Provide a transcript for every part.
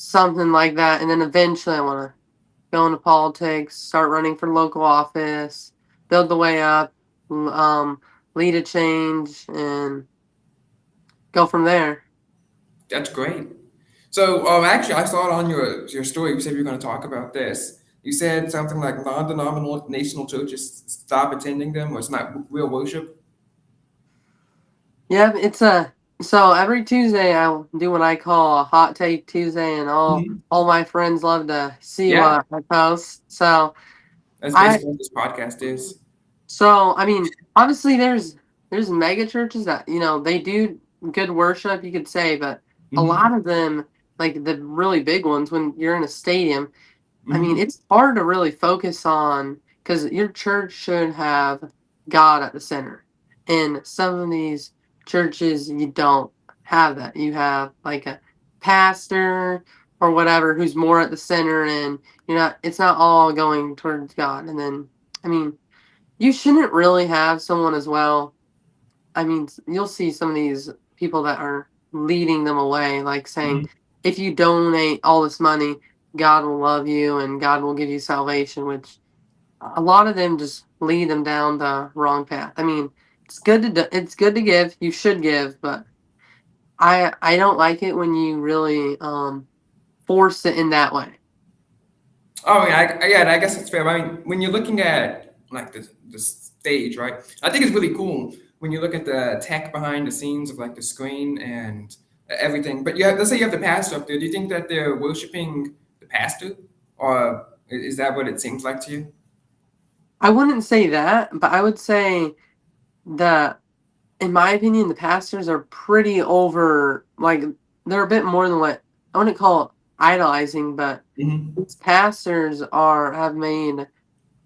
something like that, and then eventually I want to go into politics, start running for local office, build the way up, lead a change, and go from there. That's great. So, actually, I saw it on your story. You said you were going to talk about this. You said something like non-denominational churches stop attending them, or it's not real worship. Yeah, it's a so every Tuesday I do what I call a hot take Tuesday, and Hmm. all my friends love to see Yeah, what I post. that's I basically what this podcast is. I mean, obviously there's mega churches that they do good worship, you could say, but a Hmm. lot of them, like the really big ones, when you're in a stadium, I mean, Hmm. it's hard to really focus on because your church should have God at the center. And some of these churches, you don't have that. You have like a pastor or whatever who's more at the center, and it's not all going towards God. And then, I mean, you shouldn't really have someone as well. I mean, you'll see some of these people that are leading them away, like saying, Hmm. if you donate all this money, God will love you and God will give you salvation, which a lot of them just lead them down the wrong path. I mean, it's good to give, you should give, but I don't like it when you really force it in that way. Oh yeah, yeah, I guess that's fair. I mean, when you're looking at like the stage, right? I think it's really cool when you look at the tech behind the scenes of like the screen and everything. But yeah, let's say you have the pastor up there. Do you think that they're worshiping the pastor, or is that what it seems like to you? I wouldn't say that, but I would say that in my opinion, the pastors are pretty over, like, they're a bit more than what I wouldn't call it idolizing, but Hmm. these pastors have made,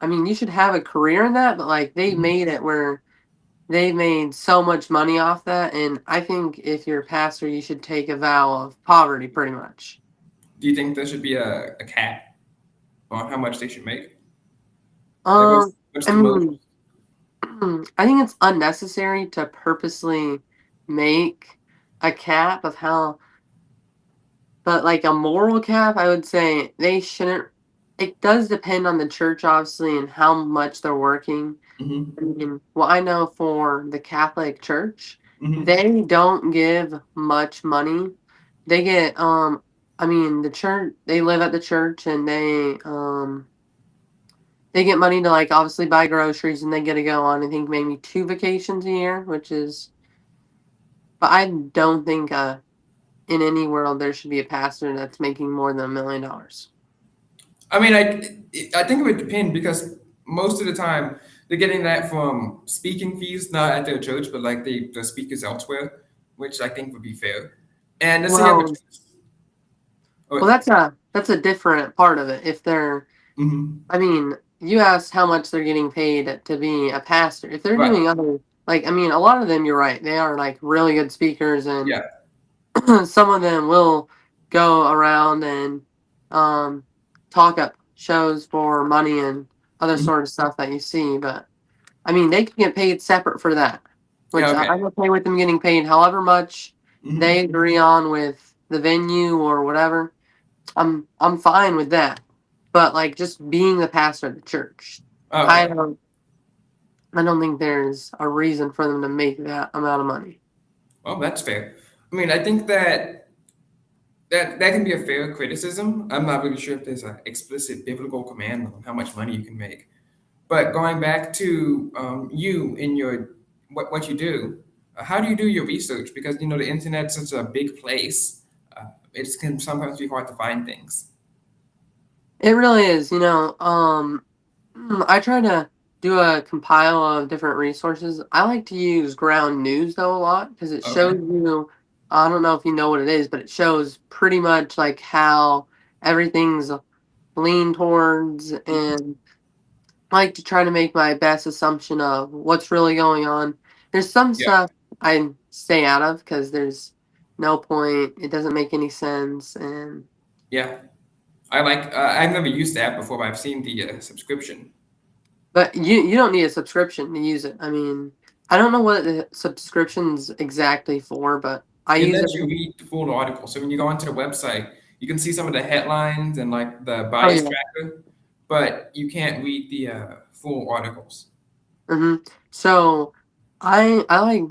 I mean, you should have a career in that, but like they Hmm. made it where they made so much money off that. And I think if you're a pastor, you should take a vow of poverty pretty much. Do you think there should be a cap on how much they should make? Like, what's I the most? mean, I think it's unnecessary to purposely make a cap of how. But like a moral cap, I would say they shouldn't. It does depend on the church, obviously, and how much they're working. Hmm. I mean, well, I know for the Catholic Church, Hmm. they don't give much money. They get, I mean, the church, they live at the church, and they get money to like obviously buy groceries, and they get to go on, I think, maybe 2 vacations a year, which is, but I don't think in any world there should be a pastor that's making more than $1 million. I mean, I think it would depend because most of the time they're getting that from speaking fees, not at their church, but like the speakers elsewhere, which I think would be fair. And let's say you have a Well, church. Oh, that's a different part of it. If they're, mhm. I mean, you asked how much they're getting paid to be a pastor. If they're Right. doing other, like, I mean, a lot of them, you're right, they are like really good speakers, and Yeah. some of them will go around and um, talk up shows for money and other Mhm. sort of stuff that you see. But I mean, they can get paid separate for that, Yeah. which Okay. I'm okay with them getting paid however much they Hmm. agree on with the venue or whatever. I'm fine with that. But like just being the pastor of the church, I Okay. don't I don't think there's a reason for them to make that amount of money. Well, that's fair. I mean, I think that can be a fair criticism. I'm not really sure if there's an explicit biblical command on how much money you can make. But going back to you in your what you do, how do you do your research? Because you know the internet's such a big place. It can sometimes be hard to find things. It really is, I try to do a compile of different resources. I like to use Ground News though a lot because it shows Okay. you, I don't know if you know what it is, but it shows pretty much like how everything's leaned towards, and I like to try to make my best assumption of what's really going on. There's some Yeah. stuff I stay out of because there's no point. It doesn't make any sense, and Yeah. I like. I've never used the app before, but I've seen the subscription. but you don't need a subscription to use it. I mean, I don't know what the subscription's exactly for, but I It use it. lets you read the full article. So when you go onto the website, You can see some of the headlines and like the Oh bias yeah. tracker, but you can't read the full articles. hmm So I like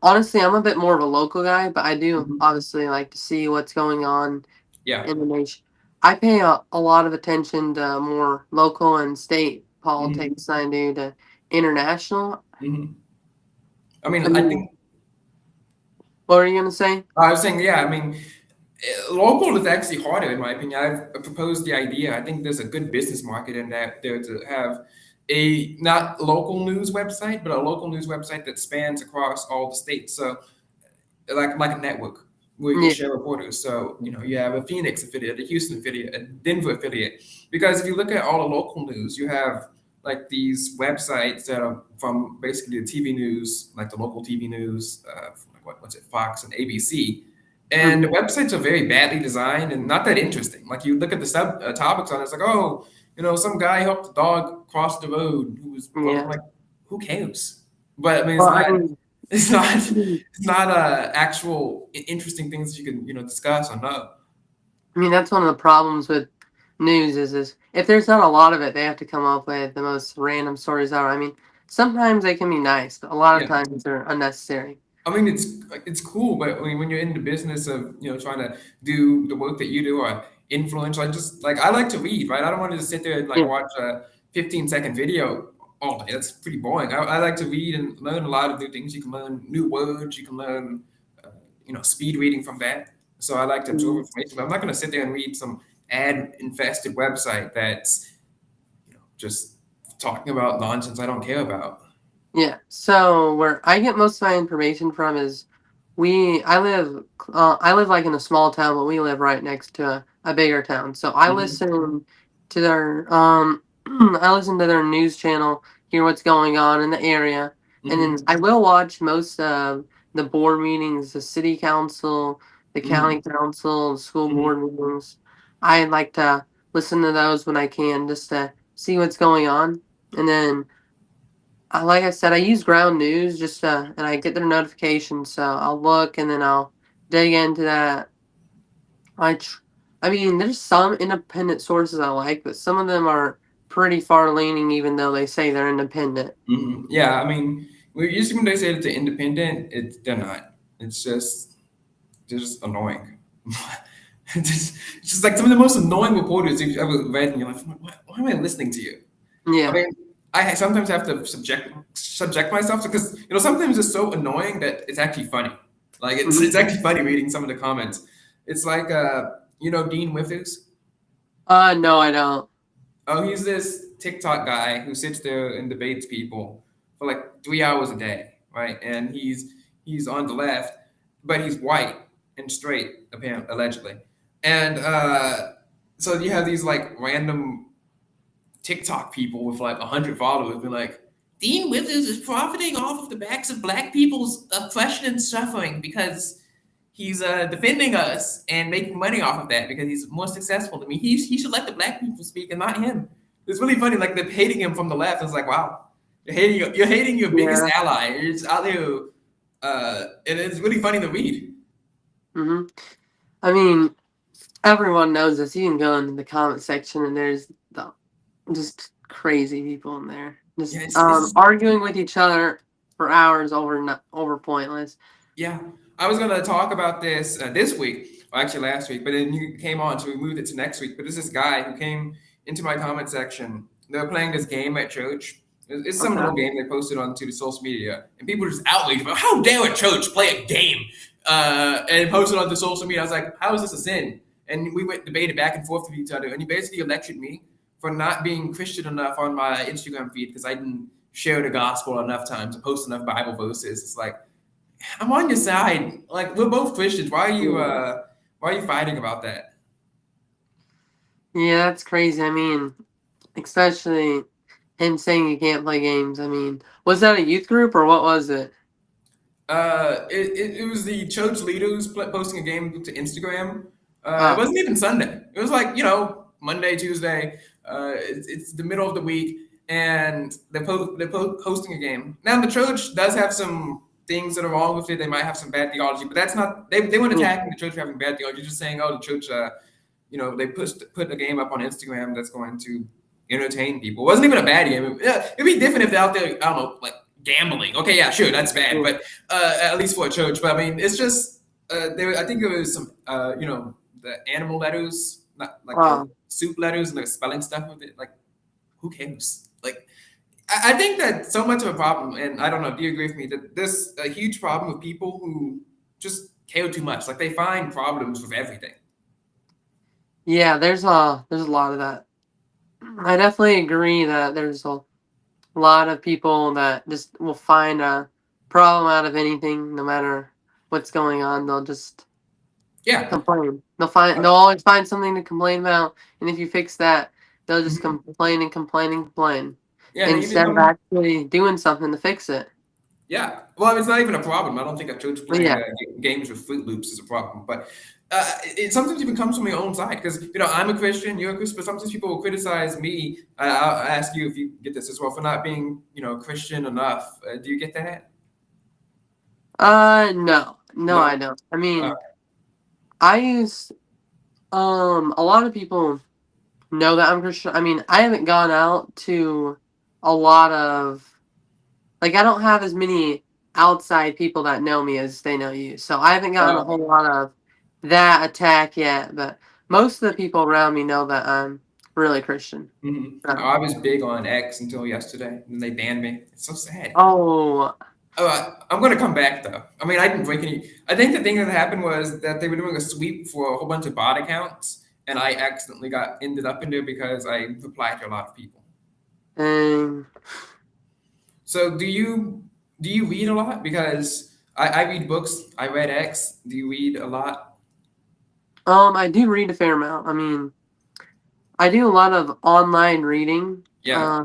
honestly I'm a bit more of a local guy, but I do Mhm. obviously like to see what's going on Yeah. in the nation. I pay a lot of attention to more local and state Mhm. politics than I do to international. Mhm. I mean, I I mean, think what were you gonna say? I was saying, yeah. I mean, local is actually harder, in my opinion. I've proposed the idea. I think there's a good business market in that there to have a not local news website, but a local news website that spans across all the states. So like a network where you can Yeah, share reporters. So you have a Phoenix affiliate, a Houston affiliate, a Denver affiliate. Because if you look at all the local news, you have like these websites that are from basically the TV news, like the local TV news, from like what's it, Fox and ABC. And the mhm, websites are very badly designed and not that interesting. Like you look at the sub topics on it, it's like, oh, some guy helped the dog cross the road who was broke. yeah. Like, who cares? But I mean, it's Well, I not. mean, It's not. It's not actual interesting things that you can discuss or know. I mean that's one of the problems with news is if there's not a lot of it, they have to come up with the most random stories ever. I mean, sometimes they can be nice, but a lot of Yeah. times they're unnecessary. I mean, it's cool, but I mean, when you're in the business of trying to do the work that you do or influence, I like to read, right? I don't want to just sit there and like Yeah. watch a 15-second video all day. That's pretty boring. I like to read and learn a lot of new things. You can learn new words. You can learn, uh, speed reading from that. So I like to absorb Mhm. information, but I'm not going to sit there and read some ad infested website that's just talking about nonsense I don't care about. Yeah. So where I get most of my information from is I live like in a small town, but we live right next to a bigger town. So I Hmm. listen to their I listen to their news channel, hear what's going on in the area, and then Hmm. I will watch most of the board meetings, the city council, the Hmm. county council, the school Hmm. board meetings. I like to listen to those when I can just to see what's going on. And then like I said, I use Ground News and I get their notifications, so I'll look and then I'll dig into that. I, tr- I mean, there's some independent sources I like, but some of them are pretty far leaning, even though they say they're independent. Hmm. Yeah, I mean, usually when they say that they're independent, they're not. It's just they're just annoying. It's just like some of the most annoying reporters you've ever read, and you're like, why am I listening to you? I Yeah. mean, I sometimes have to subject myself because sometimes it's so annoying that it's actually funny. Like it's hmm actually funny reading some of the comments. It's like Dean Withers. No, I don't. Oh, he's this TikTok guy who sits there and debates people for like 3 hours a day, right? And he's on the left, but he's white and straight, apparently, allegedly. And so you have these like random TikTok people with like 100 followers be like, Dean Withers is profiting off of the backs of black people's oppression and suffering because he's defending us and making money off of that because he's more successful than me. He should let the black people speak and not him. It's really funny. Like they're hating him from the left. It's like, wow, you're hating your biggest Yeah. ally. You're just out there, and it's really funny to read. hmm I mean, everyone knows this. You can go into the comment section and there's just crazy people in there, Yeah, just it's arguing with each other for hours over pointless. Yeah, I was gonna talk about this this week, or actually last week, but then you came on, so we moved it to next week. But there's this guy who came into my comment section. They were playing this game at church. It's some little Okay. game they posted onto the social media, and people were just outraged about how dare a church play a game and post it onto social media. I was like, how is this a sin? And we went debated back and forth with each other, and he basically lectured me for not being Christian enough on my Instagram feed because I didn't share the gospel enough times and post enough Bible verses. It's like I'm on your side. Like we're both Christians. Why are you fighting about that? Yeah, that's crazy. I mean, especially him saying you can't play games. I mean, was that a youth group or what was it? It was the church leaders posting a game to Instagram. It Oh, wasn't even Sunday. It was like Monday, Tuesday. It's the middle of the week, and they're posting a game. Now the church does have some things that are wrong with it. They might have some bad theology, but that's not. They weren't Yeah. attacking the church for having bad theology. Just saying, oh, the church, they put a game up on Instagram that's going to entertain people. It wasn't even a bad game. It'd be different if they're out there, I don't know, like gambling. Okay, yeah, sure, that's bad, but at least for a church. But I mean, it's just there. I think there was some, the animal letters, not like the Wow. soup letters and the spelling stuff with it. Like, who cares? Like, I think that so much of a problem, and I don't know, do you agree with me that there's a huge problem with people who just care too much? Like, they find problems with everything. Yeah, there's a lot of that. I definitely agree that there's a lot of people that just will find a problem out of anything, no matter what's going on. They'll just Yeah. complain. Uh, They'll always find something to complain about, and if you fix that, they'll just mhm. complain and complain and complain Yeah, and they even instead of come. actually doing something to fix it. Yeah, well, it's not even a problem. I don't think a church But playing yeah, games with Fruit Loops is a problem. But it sometimes even comes from your own side because I'm a Christian, you're a Christian, but sometimes people will criticize me. I'll ask you if you get this as well for not being Christian enough. Do you get that? no, I No. don't. I Uh, mean, I use a lot of people know that I'm Christian. I mean, I haven't gone out to a lot of, like, I don't have as many outside people that know me as they know you. So I haven't gotten a uh, whole lot of that attack yet, but most of the people around me know that I'm really Christian. So, I was big on X until yesterday, and they banned me. It's so sad. oh, I'm going to come back though. I mean, I didn't break any. I think the thing that happened was that they were doing a sweep for a whole bunch of bot accounts, and I accidentally got ended up in there because I replied to a lot of people. and So do you read a lot? Because I read books. I read X. Do you read a lot? I do read a fair amount. I mean, I do a lot of online reading. Yeah.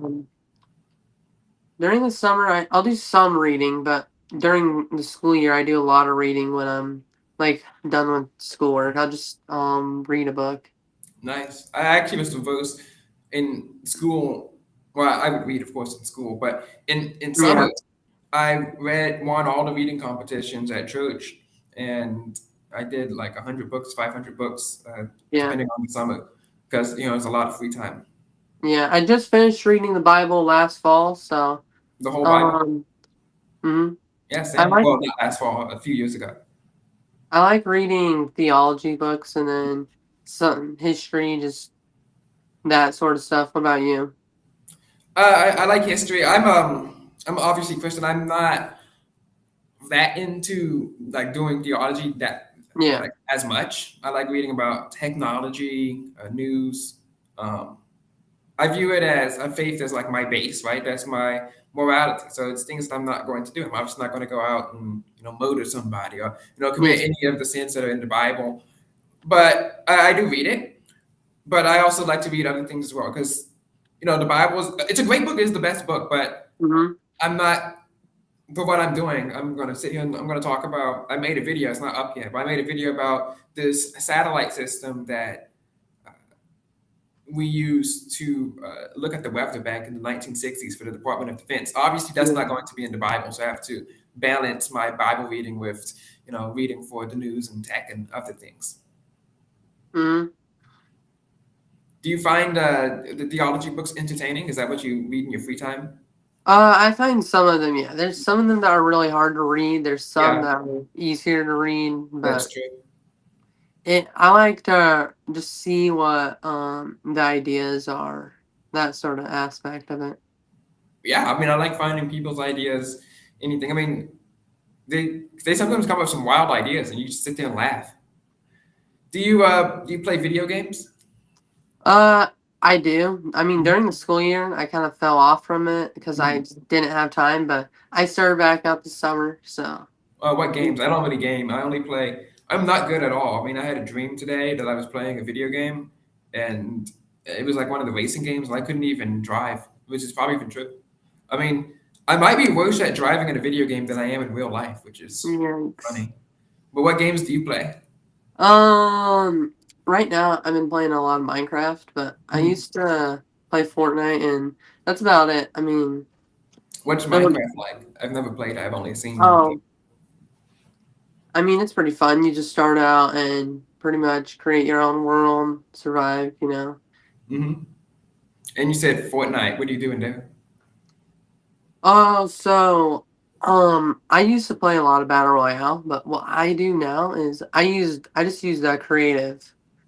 During the summer, I'll do some reading, but during the school year, I do a lot of reading when I'm like done with schoolwork. I'll just read a book. Nice. I actually was reversed in school. Well, I would read, of course, in school, but in Yeah, summer, I won all the reading competitions at church, and I did like 100 books, 500 books, yeah, depending on the summer, because it's a lot of free time. yeah. I just finished reading the Bible last fall, so The whole Bible. um, mhm. Yeah, I same. like Well, not last fall, a few years ago. I like reading theology books and then some history, just that sort of stuff. What about you? I like history. I'm obviously Christian. I'm not that into like doing theology that Yeah, like as much. I like reading about technology, news. Um, I view it as a faith as like my base, right? That's my morality. So it's things that I'm not going to do. I'm obviously not going to go out and murder somebody or yeah, commit any of the sins that are in the Bible. But I do read it. But I also like to read other things as well because the Bible is it's a great book. It's the best book, but hmm I'm not for what I'm doing. I'm going to sit here and I'm going to talk about. I made a video. It's not up yet, but I made a video about this satellite system that we used to look at the weather back in the 1960s for the Department of Defense. Obviously, that's yeah. not going to be in the Bible, so I have to balance my Bible reading with, reading for the news and tech and other things. hmm Do you find the theology books entertaining? Is that what you read in your free time? I find some of them. Yeah, there's some of them that are really hard to read. There's some Yeah, that are easier to read, that's but true. I like to just see what the ideas are, that sort of aspect of it. Yeah, I mean, I like finding people's ideas. Anything. I mean, they sometimes come up with some wild ideas, and you just sit there and laugh. Do you play video games? Uh, I do. I mean, Mhm. during the school year, I kind of fell off from it because I Mhm. just didn't have time, but I started back up this summer, so. What games? I don't really game. I only play. I'm not good at all. I mean, I had a dream today that I was playing a video game, and it was like one of the racing games, and I couldn't even drive, which is probably even true. I mean, I might be worse at driving in a video game than I am in real life, which is Yikes. funny. But what games do you play? Um, right now I've been playing a lot of Minecraft, but I Mhm. used to play Fortnite, and that's about it. I mean, What's the Minecraft like? I've never played. I've only seen oh, games. I mean, it's pretty fun. You just start out and pretty much create your own world, survive, you know. Hmm. And you said Fortnite. What are you doing there? Oh, so I used to play a lot of Battle Royale, but what I do now is I just use the creative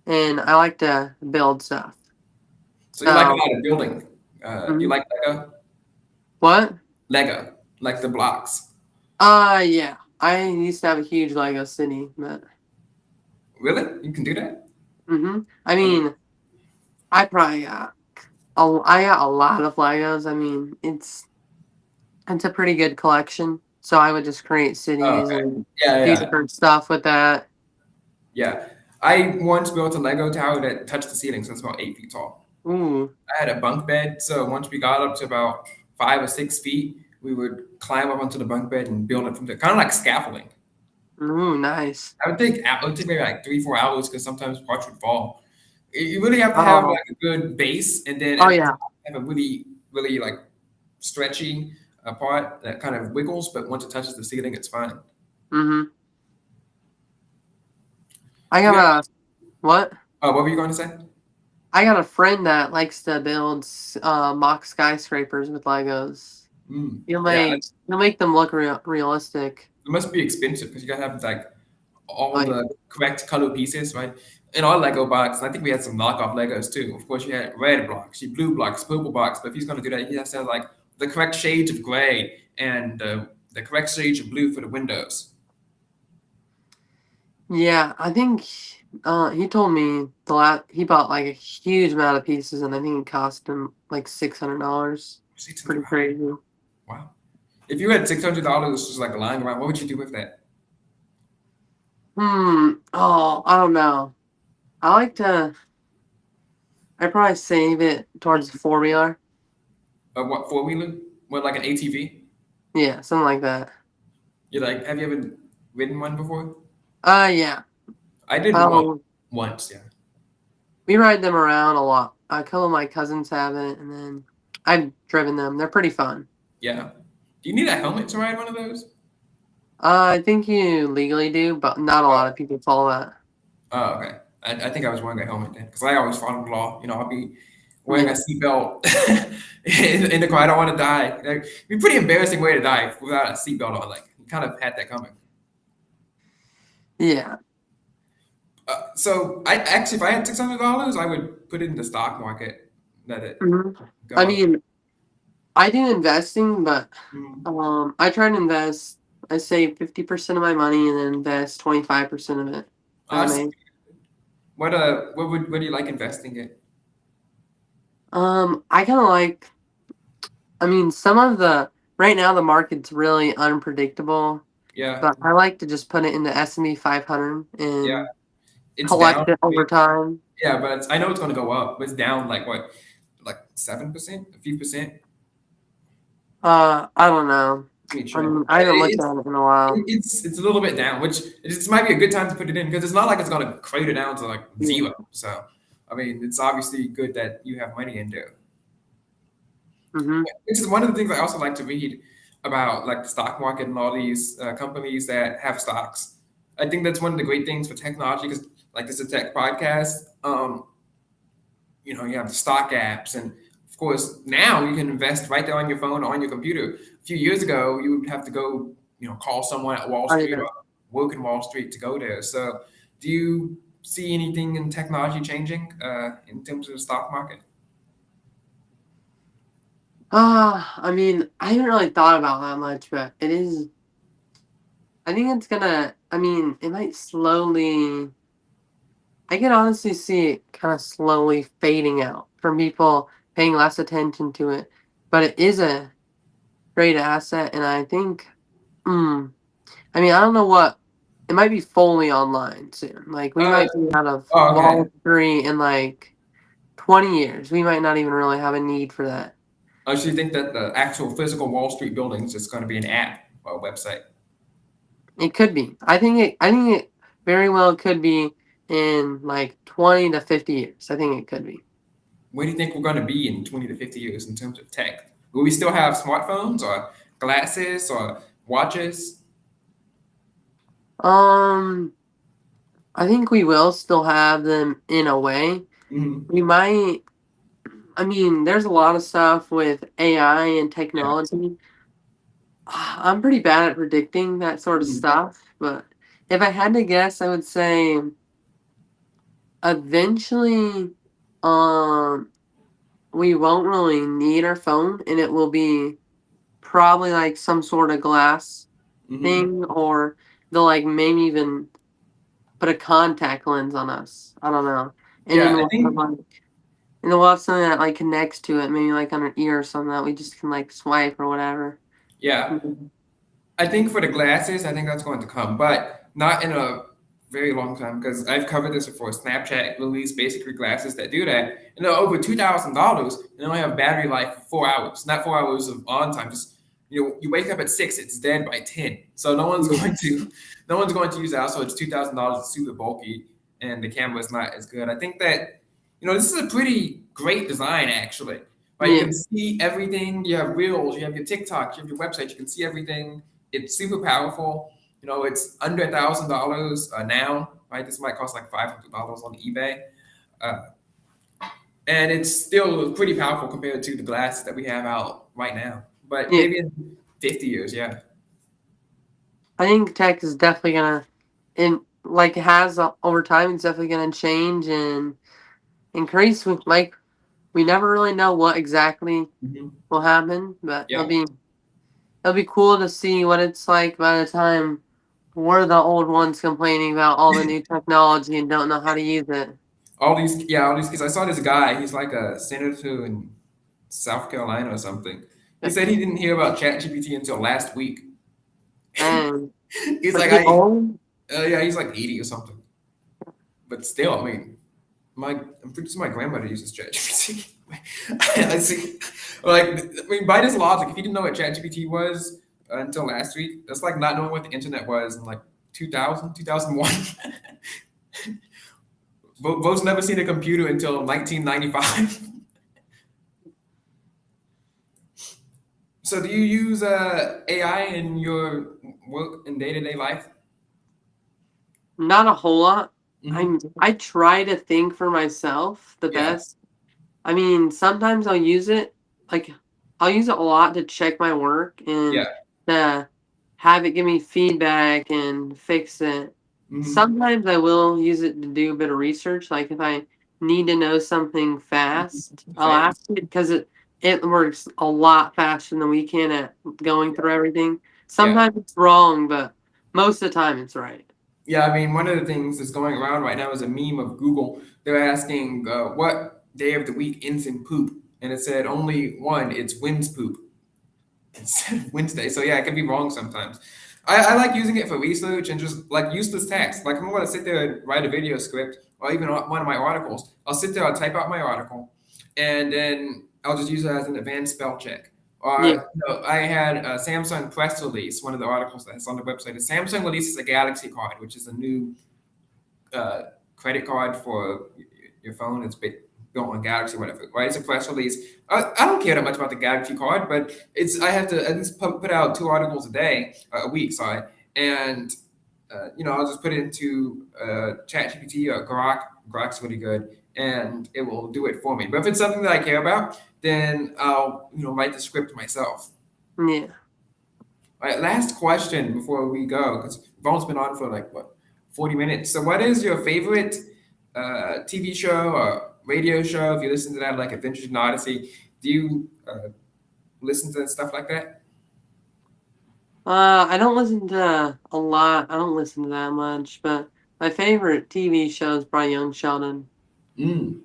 and I like to build stuff. So you like a So, lot of building. You mhm. like Lego? What? Lego, like the blocks. Yeah. I used to have a huge Lego city, but Really? You can do that? I mean, I probably got I got a lot of Legos. I mean, it's a pretty good collection. So I would just create Oh, cities okay. and Yeah, do yeah, different stuff with that. yeah. I once built a Lego tower that touched the ceiling, so it's about 8 feet tall. Ooh, I had a bunk bed, so once we got up to about 5 or 6 feet, we would climb up onto the bunk bed and build it from there, kind of like scaffolding. ooh, nice. It would take maybe like 3, 4 hours because sometimes parts would fall. You really have to have Oh, like a good base, and then oh at the yeah. top have a really, really like stretchy part that kind of wiggles, but once it touches the ceiling, it's fine. Mm-hmm. I Do you have? got a what? What were you going to say? I got a friend that likes to build mock skyscrapers with Legos. He'll Yeah, make he'll make them look realistic. it must be expensive because you gotta have like all Oh yeah. the correct color pieces, right? In our Lego box, I think we had some knockoff Legos too. Of course, you had red blocks, you blue blocks, purple blocks. But if he's going to do that, he has to have like the correct shades of gray and the correct shades of blue for the windows. Yeah, I think he told me he bought like a huge amount of pieces and I think it cost him like $600. Pretty crazy. Wow. If you had $600 just like lying around, what would you do with that? Oh, I don't know. I like to I probably save it towards the four-wheeler. What four-wheeler? What, like an ATV? Yeah, something like that. You like? Have you ever ridden one before? Yeah. I did one Oh, once. Yeah. we ride them around a lot. A couple of my cousins have it, and then I've driven them. They're pretty fun. Yeah. Do you need a helmet to ride one of those? I think you legally do, but not a lot of people follow that. Oh, okay. I think I was wearing a helmet then because I always follow the law. I'll be wearing a Yeah. seatbelt in the car. I don't want to die. Like, it'd be a pretty embarrassing way to die without a seatbelt on. Like, you kind of had that coming. Yeah. So, I actually, if I had $600, I would put it in the stock market. Let it hmm go I up. mean, I do investing, but Mm. I try to invest. I save 50% of my money and then invest 25% of it that I Uh, make. what do you like investing in? I kind of like. I mean, some of the right now the market's really unpredictable, Yeah, but I like to just put it in the S&P 500 yeah, and it's down. collect it over time. Yeah, but I know it's going to go up. But it's down like what, like 7%, a few percent. I don't know. Let me I check. mean, I haven't looked at it in a while. It's a little bit down, which it might be a good time to put it in because it's not like it's going to crater down to like Yeah. zero. So, I mean, it's obviously good that you have money in there. hmm Which is one of the things I also like to read about, like the stock market and all these companies that have stocks. I think that's one of the great things for technology because, like, this is a tech podcast. You have the stock apps, and of course, now you can invest right there on your phone or on your computer. A few years ago, you would have to go, call someone at Wall Oh Street yeah. or work in Wall Street to go there. So, do you see anything in technology changing in terms of the stock market? I mean, I haven't really thought about that much, but it is. I think it's gonna. I mean, it might slowly. I can honestly see it kind of slowly fading out from people paying less attention to it, but it is a great asset, and I think. Mm, I mean, I don't know what. It might be fully online soon. Like we Uh, might be out of oh, okay. Wall Street in like 20 years. We might not even really have a need for that. I actually think that the actual physical Wall Street building is just going to be an app or a website. It could be. I think it very well could be in like 20 to 50 years. I think it could be. Where do you think we're going to be in 20 to 50 years in terms of tech? Will we still have smartphones or glasses or watches? Um, I think we will still have them in a way. Hmm. We might. I mean, there's a lot of stuff with AI and Yeah. technology. I'm pretty bad at predicting that sort of Mhm. stuff, but if I had to guess, I would say eventually, um, we won't really need our phone, and it will be probably like some sort of glass Hmm. thing, or they'll like maybe even put a contact lens on us. I don't know, and Yeah, then I we'll have think. like, and then we'll have something that like connects to it, maybe like on an ear or something that we just can like swipe or whatever. Yeah, Mhm. I think for the glasses, I think that's going to come, but not in a very long time because I've covered this before. Snapchat released basically glasses that do that, and they're over $2,000, and they only have battery life for 4 hours, not 4 hours of on time. Just you wake up at 6, it's dead by 10. So Yeah. no one's going to use that. So it's $2,000. It's super bulky, and the camera is not as good. I think that this is a pretty great design actually. Like you Yeah. can see everything. You have reels, you have your TikTok, you have your website. You can see everything. It's super powerful. It's under $1,000 now, right? This might cost like $500 on eBay, uh, and it's still pretty powerful compared to the glasses that we have out right now. But Yeah. maybe in 50 years, yeah. I think tech is definitely gonna, and like it has over time, it's definitely gonna change and increase. With like, we never really know what exactly Hmm. will happen, but Yeah. it'll be cool to see what it's like by the time we're the old ones complaining about all the new technology and don't know how to use it. All these kids. I saw this guy. He's like a senator in South Carolina or something. He said he didn't hear about ChatGPT until last week. And He's was like, he old? yeah, he's like 80 or something. But still, I mean, I'm pretty sure my grandmother uses ChatGPT. I see. Like, I mean, by this logic, if you didn't know what ChatGPT was until last week, that's like not knowing what the internet was in like 2000, 2001. Vo's never seen a computer until 1995. So, do you use AI in your work and day to day life? Not a whole lot. Hmm. I try to think for myself the Yeah, best. I mean, sometimes like I'll use it a lot to check my work yeah. and to have it give me feedback and fix it. Hmm. Sometimes I will use it to do a bit of research, like if I need to know something fast, I'll Same. ask it because it works a lot faster than we can at going through everything. Yeah. Sometimes it's wrong, but most of the time it's right. Yeah, I mean, one of the things that's going around right now is a meme of Google. They're asking what day of the week ends in poop, and it said only one. It's Wednesday poop instead of Wednesday. So yeah, it can be wrong sometimes. I like using it for research and just like useless tasks. Like I'm going to sit there and write a video script or even one of my articles. I'll sit there, I'll type out my article, and then I'll just use it as an advanced spell check. Yeah, Or I had a Samsung press release. One of the articles that's on the website is Samsung releases a Galaxy card, which is a new uh, credit card for your phone. It's built on Galaxy, whatever. Right? It's a press release. I don't care that much about the Galaxy card, but I have to at least put out 2 articles a week. Sorry, and I'll just put it into ChatGPT or Grok. Grok's really good, and it will do it for me. But if it's something that I care about, then I'll write the script myself. yeah. All right, last question before we go, because we've almost been on for like what 40 minutes. So, what is your favorite TV show or radio show? If you listen to that, like Adventures in Odyssey, do you listen to stuff like that? I don't listen to a lot. I don't listen to that much, but my favorite TV show is probably Young Sheldon. Mm.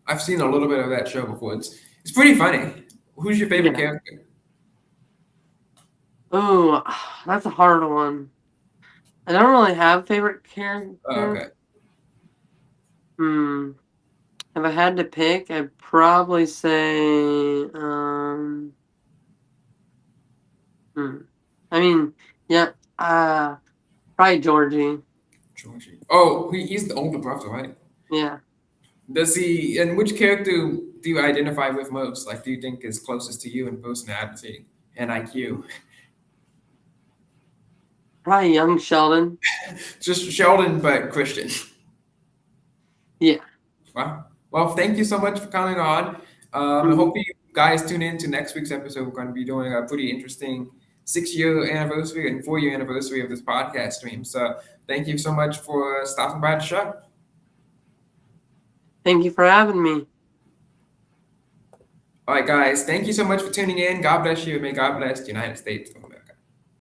I've seen a little bit of that show before. It's pretty funny. Who's your favorite Yeah. character? Ooh, that's a hard one. I don't really have a favorite Oh, character. okay. Hmm. If I had to pick, I'd probably say, hmm. I mean, yeah, probably Georgie. Georgie. Oh, he's the older brother, right? Yeah. Does he? And which character do you identify with most? Like, do you think is closest to you in personality and IQ? Probably young Sheldon. Just Sheldon, but Christian. Yeah. Wow. Well, thank you so much for coming on. I hope you guys tune in to next week's episode. We're going to be doing a pretty interesting 6-year anniversary and 4-year anniversary of this podcast stream. So thank you so much for stopping by the show. Thank you for having me. All right, guys. Thank you so much for tuning in. God bless you. May God bless the United States of America.